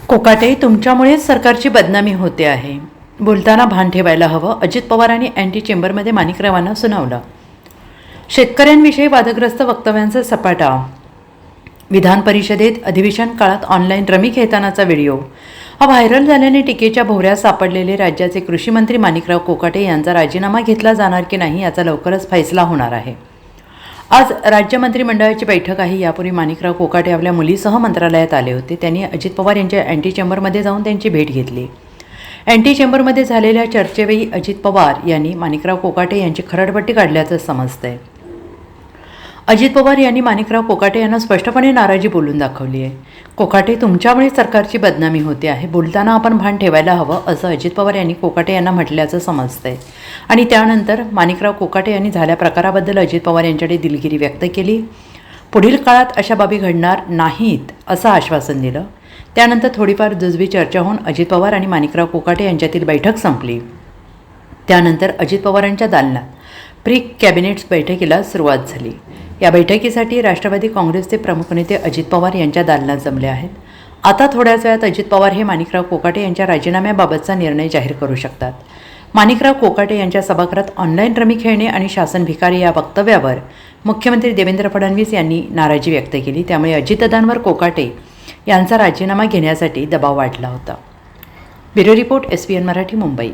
कोकाटे, तुमच्यामुळेच सरकारची बदनामी होते आहे. बोलताना भान ठेवायला हवं, अजित पवारांनी अँटी चेंबरमध्ये माणिकरावांना सुनावलं. शेतकऱ्यांविषयी वादग्रस्त वक्तव्यांचा सपाटा. विधान परिषदेत अधिवेशन काळात ऑनलाईन रमी खेळतानाचा व्हिडिओ. हा व्हायरल झाल्याने टीकेच्या भोवऱ्यात सापडलेले राज्याचे कृषी मंत्री माणिकराव कोकाटे यांचा राजीनामा घेतला जाणार की नाही याचा लवकरच फैसला होणार आहे. आज राज्य मंत्रिमंडळाची बैठक आहे. यापूर्वी माणिकराव कोकाटे आपल्या मुलीसह मंत्रालयात आले होते. त्यांनी अजित पवार यांच्या अँटी चेंबरमध्ये जाऊन त्यांची भेट घेतली. अँटी चेंबरमध्ये झालेल्या चर्चेवेळी अजित पवार यांनी माणिकराव कोकाटे यांची खरडपट्टी काढल्याचं समजतंय. अजित पवार यांनी माणिकराव कोकाटे यांना स्पष्टपणे नाराजी बोलून दाखवली आहे. कोकाटे, तुमच्यामुळे सरकारची बदनामी होते आहे. बोलताना आपण भान ठेवायला हवं, असं अजित पवार यांनी कोकाटे यांना म्हटल्याचं समजतंय. आणि त्यानंतर माणिकराव कोकाटे यांनी झाल्या प्रकाराबद्दल अजित पवार यांच्याकडे दिलगिरी व्यक्त केली. पुढील काळात अशा बाबी घडणार नाहीत असं आश्वासन दिलं. त्यानंतर थोडीफार जुजबी चर्चा होऊन अजित पवार आणि माणिकराव कोकाटे यांच्यातील बैठक संपली. त्यानंतर अजित पवारांच्या दालनात प्री कॅबिनेट बैठकीला सुरुवात झाली. या बैठकीसाठी राष्ट्रवादी काँग्रेसचे प्रमुख नेते अजित पवार यांच्या दालनात जमले आहेत. आता थोड्याच वेळात अजित पवार हे माणिकराव कोकाटे यांच्या राजीनाम्याबाबतचा निर्णय जाहीर करू शकतात. माणिकराव कोकाटे यांच्या सभागृहात ऑनलाईन रमी खेळणे आणि शासन भिकारी या वक्तव्यावर मुख्यमंत्री देवेंद्र फडणवीस यांनी नाराजी व्यक्त केली. त्यामुळे अजितदादांवर कोकाटे यांचा राजीनामा घेण्यासाठी दबाव वाढला होता. Bureau report, SBN Marathi, Mumbai.